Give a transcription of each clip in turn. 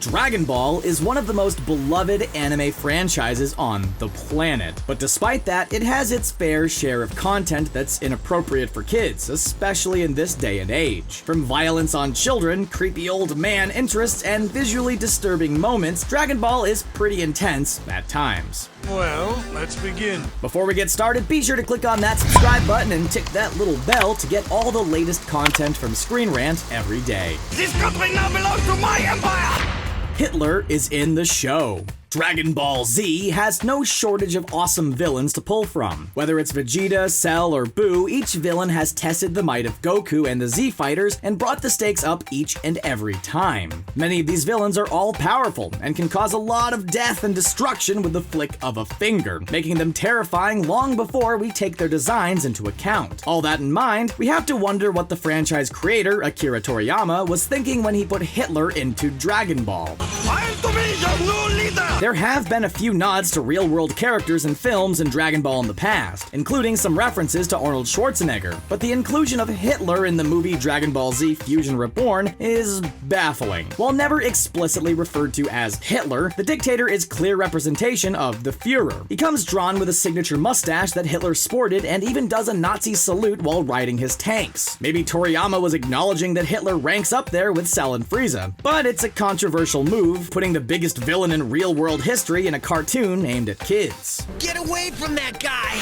Dragon Ball is one of the most beloved anime franchises on the planet, but despite that, it has its fair share of content that's inappropriate for kids, especially in this day and age. From violence on children, creepy old man interests, and visually disturbing moments, Dragon Ball is pretty intense at times. Well, let's begin. Before we get started, be sure to click on that subscribe button and tick that little bell to get all the latest content from Screen Rant every day. This country now belongs to my empire! Hitler is in the show. Dragon Ball Z has no shortage of awesome villains to pull from. Whether it's Vegeta, Cell, or Buu, each villain has tested the might of Goku and the Z fighters and brought the stakes up each and every time. Many of these villains are all powerful and can cause a lot of death and destruction with the flick of a finger, making them terrifying long before we take their designs into account. All that in mind, we have to wonder what the franchise creator, Akira Toriyama, was thinking when he put Hitler into Dragon Ball. I am to be your new leader! There have been a few nods to real-world characters in films and Dragon Ball in the past, including some references to Arnold Schwarzenegger, but the inclusion of Hitler in the movie Dragon Ball Z Fusion Reborn is baffling. While never explicitly referred to as Hitler, the dictator is clear representation of the Führer. He comes drawn with a signature mustache that Hitler sported and even does a Nazi salute while riding his tanks. Maybe Toriyama was acknowledging that Hitler ranks up there with Cell and Frieza, but it's a controversial move, putting the biggest villain in real-world history in a cartoon aimed at kids. Get away from that guy!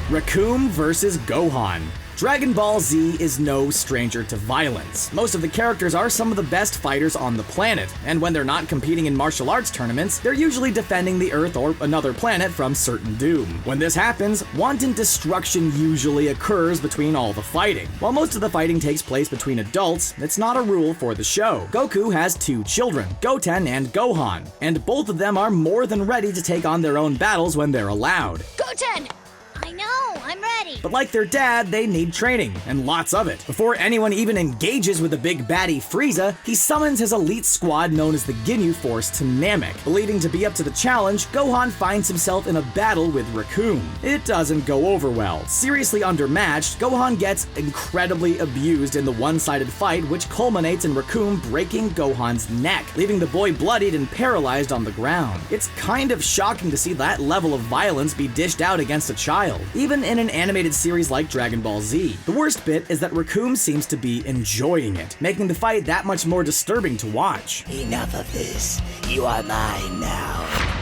RECOOME versus Gohan. Dragon Ball Z is no stranger to violence. Most of the characters are some of the best fighters on the planet, and when they're not competing in martial arts tournaments, they're usually defending the Earth or another planet from certain doom. When this happens, wanton destruction usually occurs between all the fighting. While most of the fighting takes place between adults, it's not a rule for the show. Goku has two children, Goten and Gohan, and both of them are more than ready to take on their own battles when they're allowed. Goten! I know, I'm ready. But like their dad, they need training, and lots of it. Before anyone even engages with the big baddie Frieza, he summons his elite squad known as the Ginyu Force to Namek. Believing to be up to the challenge, Gohan finds himself in a battle with RECOOME. It doesn't go over well. Seriously undermatched, Gohan gets incredibly abused in the one-sided fight, which culminates in RECOOME breaking Gohan's neck, leaving the boy bloodied and paralyzed on the ground. It's kind of shocking to see that level of violence be dished out against a child, even in an animated series like Dragon Ball Z. The worst bit is that RECOOME seems to be enjoying it, making the fight that much more disturbing to watch. Enough of this. You are mine now.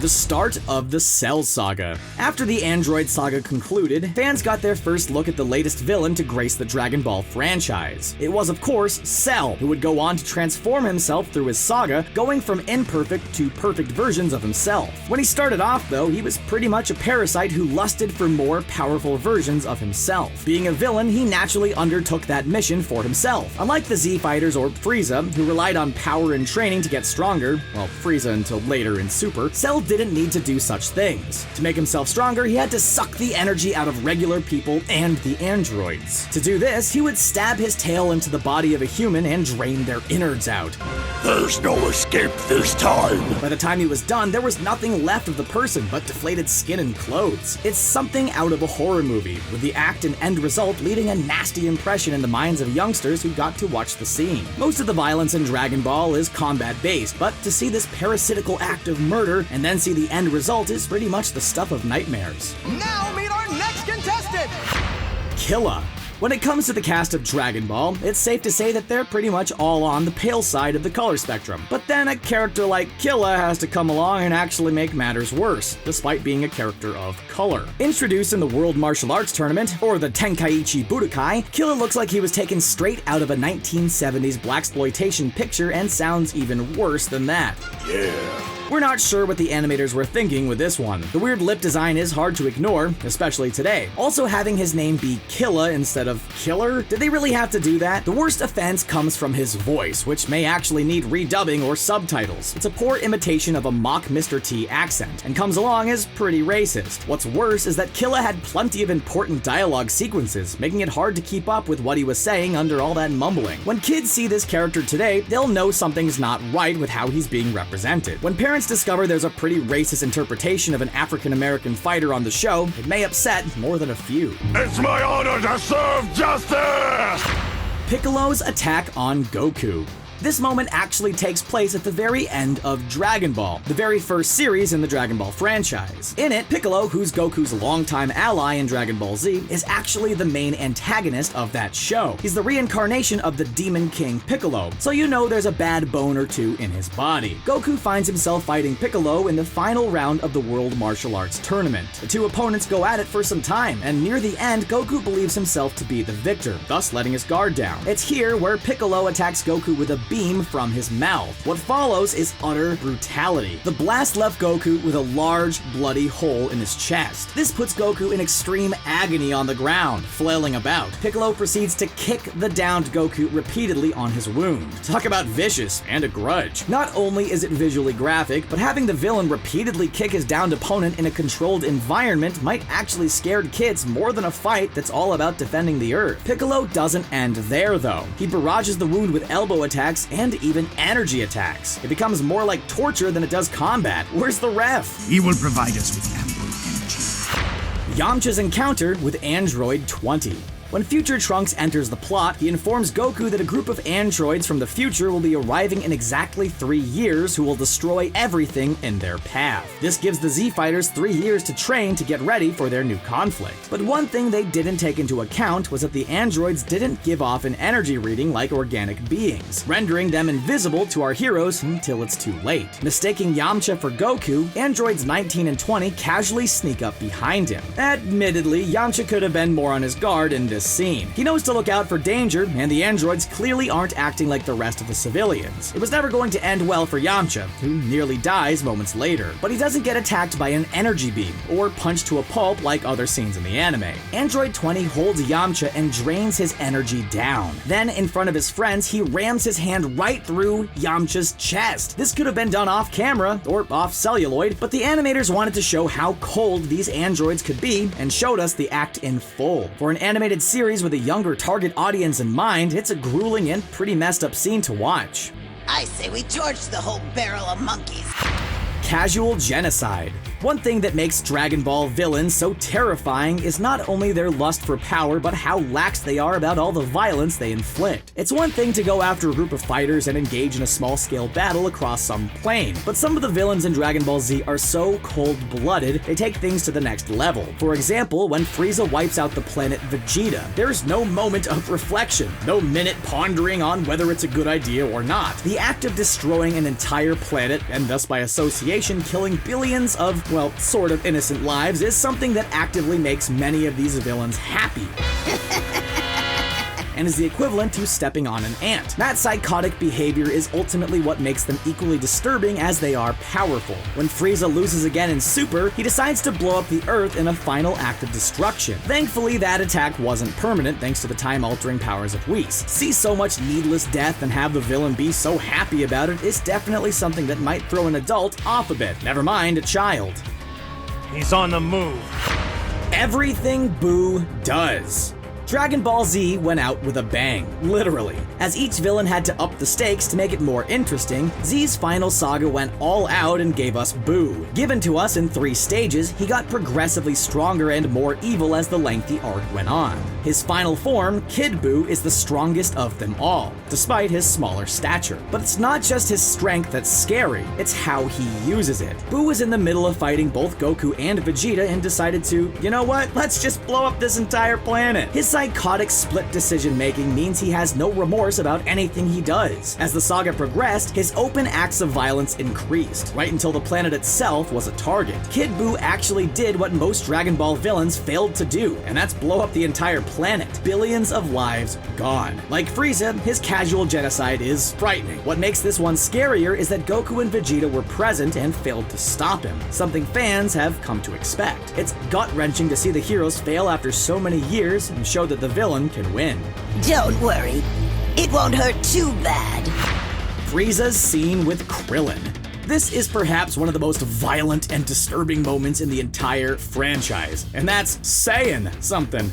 The start of the Cell Saga. After the Android Saga concluded, fans got their first look at the latest villain to grace the Dragon Ball franchise. It was, of course, Cell, who would go on to transform himself through his saga, going from imperfect to perfect versions of himself. When he started off, though, he was pretty much a parasite who lusted for more powerful versions of himself. Being a villain, he naturally undertook that mission for himself. Unlike the Z Fighters or Frieza, who relied on power and training to get stronger, well, Frieza until later in Super, Cell didn't need to do such things. To make himself stronger, he had to suck the energy out of regular people and the androids. To do this, he would stab his tail into the body of a human and drain their innards out. There's no escape this time. By the time he was done, there was nothing left of the person but deflated skin and clothes. It's something out of a horror movie, with the act and end result leaving a nasty impression in the minds of youngsters who got to watch the scene. Most of the violence in Dragon Ball is combat-based, but to see this parasitical act of murder and then see the end result is pretty much the stuff of nightmares. Now meet our next contestant! Killa. When it comes to the cast of Dragon Ball, it's safe to say that they're pretty much all on the pale side of the color spectrum. But then a character like Killa has to come along and actually make matters worse, despite being a character of color. Introduced in the World Martial Arts Tournament, or the Tenkaichi Budokai, Killa looks like he was taken straight out of a 1970s blaxploitation picture and sounds even worse than that. Yeah. We're not sure what the animators were thinking with this one. The weird lip design is hard to ignore, especially today. Also, having his name be Killa instead of Killer? Did they really have to do that? The worst offense comes from his voice, which may actually need redubbing or subtitles. It's a poor imitation of a mock Mr. T accent, and comes along as pretty racist. What's worse is that Killa had plenty of important dialogue sequences, making it hard to keep up with what he was saying under all that mumbling. When kids see this character today, they'll know something's not right with how he's being represented. When parents discover there's a pretty racist interpretation of an African-American fighter on the show, it may upset more than a few. It's my honor to serve justice! Piccolo's attack on Goku. This moment actually takes place at the very end of Dragon Ball, the very first series in the Dragon Ball franchise. In it, Piccolo, who's Goku's longtime ally in Dragon Ball Z, is actually the main antagonist of that show. He's the reincarnation of the Demon King Piccolo, so you know there's a bad bone or two in his body. Goku finds himself fighting Piccolo in the final round of the World Martial Arts Tournament. The two opponents go at it for some time, and near the end, Goku believes himself to be the victor, thus letting his guard down. It's here where Piccolo attacks Goku with a beam from his mouth. What follows is utter brutality. The blast left Goku with a large, bloody hole in his chest. This puts Goku in extreme agony on the ground, flailing about. Piccolo proceeds to kick the downed Goku repeatedly on his wound. Talk about vicious and a grudge. Not only is it visually graphic, but having the villain repeatedly kick his downed opponent in a controlled environment might actually scare kids more than a fight that's all about defending the Earth. Piccolo doesn't end there though. He barrages the wound with elbow attacks and even energy attacks. It becomes more like torture than it does combat. Where's the ref? He will provide us with ample energy. YAMCHA'S encounter with Android 20. When future Trunks enters the plot, he informs Goku that a group of androids from the future will be arriving in exactly 3 years who will destroy everything in their path. This gives the Z Fighters 3 years to train to get ready for their new conflict. But one thing they didn't take into account was that the androids didn't give off an energy reading like organic beings, rendering them invisible to our heroes until it's too late. Mistaking Yamcha for Goku, androids 19 and 20 casually sneak up behind him. Admittedly, Yamcha could have been more on his guard in this scene. He knows to look out for danger, and the androids clearly aren't acting like the rest of the civilians. It was never going to end well for Yamcha, who nearly dies moments later. But he doesn't get attacked by an energy beam, or punched to a pulp like other scenes in the anime. Android 20 holds Yamcha and drains his energy down. Then, in front of his friends, he rams his hand right through Yamcha's chest. This could have been done off camera, or off celluloid, but the animators wanted to show how cold these androids could be, and showed us the act in full. For an animated series with a younger target audience in mind, it's a grueling and pretty messed up scene to watch. I say we torch the whole barrel of monkeys. Casual genocide. One thing that makes Dragon Ball villains so terrifying is not only their lust for power, but how lax they are about all the violence they inflict. It's one thing to go after a group of fighters and engage in a small-scale battle across some plane, but some of the villains in Dragon Ball Z are so cold-blooded, they take things to the next level. For example, when Frieza wipes out the planet Vegeta, there's no moment of reflection, no minute pondering on whether it's a good idea or not. The act of destroying an entire planet, and thus by association killing billions of, well, sort of innocent lives, is something that actively makes many of these villains happy. And is the equivalent to stepping on an ant. That psychotic behavior is ultimately what makes them equally disturbing as they are powerful. When Frieza loses again in Super, he decides to blow up the Earth in a final act of destruction. Thankfully, that attack wasn't permanent thanks to the time-altering powers of Whis. See so much needless death and have the villain be so happy about it is definitely something that might throw an adult off a bit, never mind a child. He's on the move. Everything Buu does. Dragon Ball Z went out with a bang, literally. As each villain had to up the stakes to make it more interesting, Z's final saga went all out and gave us Buu. Given to us in 3 stages, he got progressively stronger and more evil as the lengthy arc went on. His final form, Kid Buu, is the strongest of them all, despite his smaller stature. But it's not just his strength that's scary, it's how he uses it. Buu was in the middle of fighting both Goku and Vegeta and decided to, you know what, let's just blow up this entire planet. His psychotic split decision-making means he has no remorse about anything he does. As the saga progressed, his open acts of violence increased, right until the planet itself was a target. Kid Buu actually did what most Dragon Ball villains failed to do, and that's blow up the entire planet. Billions of lives gone. Like Frieza, his casual genocide is frightening. What makes this one scarier is that Goku and Vegeta were present and failed to stop him, something fans have come to expect. It's gut-wrenching to see the heroes fail after so many years and show that the villain can win. Don't worry, it won't hurt too bad. Frieza's scene with Krillin. This is perhaps one of the most violent and disturbing moments in the entire franchise, and that's saying something.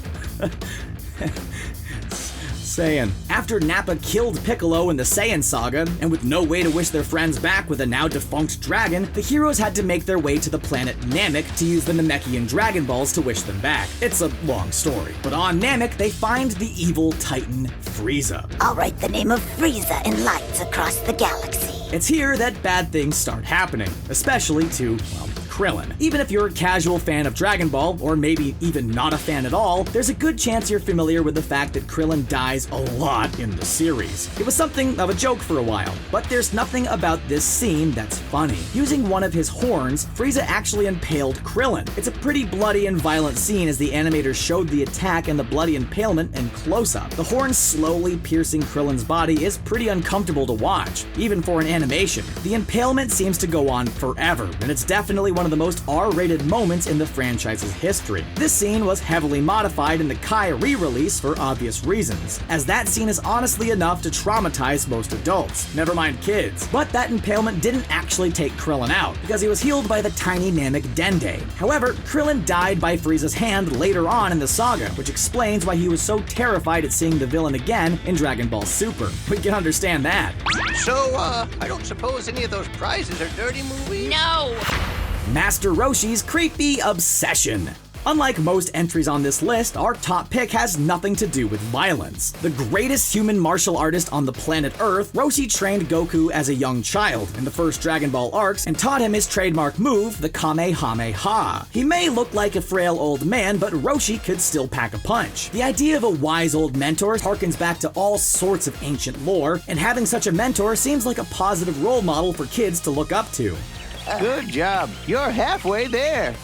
Just saying. After Nappa killed Piccolo in the Saiyan saga, and with no way to wish their friends back with a now defunct dragon, the heroes had to make their way to the planet Namek to use the Namekian Dragon Balls to wish them back. It's a long story. But on Namek, they find the evil Titan Frieza. I'll write the name of Frieza in lights across the galaxy. It's here that bad things start happening, especially to, well, Krillin. Even if you're a casual fan of Dragon Ball, or maybe even not a fan at all, there's a good chance you're familiar with the fact that Krillin dies a lot in the series. It was something of a joke for a while, but there's nothing about this scene that's funny. Using one of his horns, Frieza actually impaled Krillin. It's a pretty bloody and violent scene as the animators showed the attack and the bloody impalement in close-up. The horn slowly piercing Krillin's body is pretty uncomfortable to watch, even for an animation. The impalement seems to go on forever, and it's definitely one of the most R-rated moments in the franchise's history. This scene was heavily modified in the Kai re-release for obvious reasons, as that scene is honestly enough to traumatize most adults, never mind kids. But that impalement didn't actually take Krillin out, because he was healed by the tiny Namek Dende. However, Krillin died by Frieza's hand later on in the saga, which explains why he was so terrified at seeing the villain again in Dragon Ball Super. We can understand that. So, I don't suppose any of those prizes are dirty movies? No! Master Roshi's creepy obsession. Unlike most entries on this list, our top pick has nothing to do with violence. The greatest human martial artist on the planet Earth, Roshi trained Goku as a young child in the first Dragon Ball arcs and taught him his trademark move, the Kamehameha. He may look like a frail old man, but Roshi could still pack a punch. The idea of a wise old mentor harkens back to all sorts of ancient lore, and having such a mentor seems like a positive role model for kids to look up to. Good job. You're halfway there.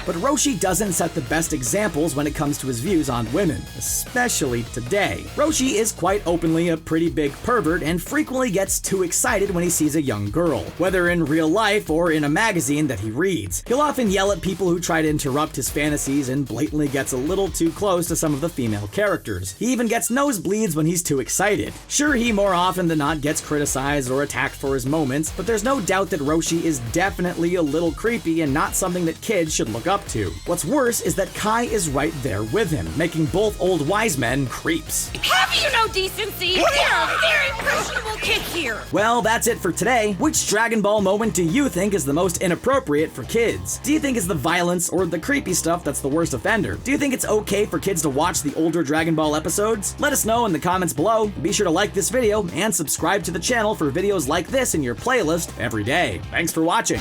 But Roshi doesn't set the best examples when it comes to his views on women, especially today. Roshi is quite openly a pretty big pervert and frequently gets too excited when he sees a young girl, whether in real life or in a magazine that he reads. He'll often yell at people who try to interrupt his fantasies and blatantly gets a little too close to some of the female characters. He even gets nosebleeds when he's too excited. Sure, he more often than not gets criticized or attacked for his moments, but there's no doubt that Roshi is definitely a little creepy and not something that kids should look up to. What's worse is that Kai is right there with him, making both old wise men creeps. Have you no decency? You're a very impressionable kid here. Well, that's it for today. Which Dragon Ball moment do you think is the most inappropriate for kids? Do you think it's the violence or the creepy stuff that's the worst offender? Do you think it's okay for kids to watch the older Dragon Ball episodes? Let us know in the comments below. Be sure to like this video and subscribe to the channel for videos like this in your playlist every day. Thanks for watching.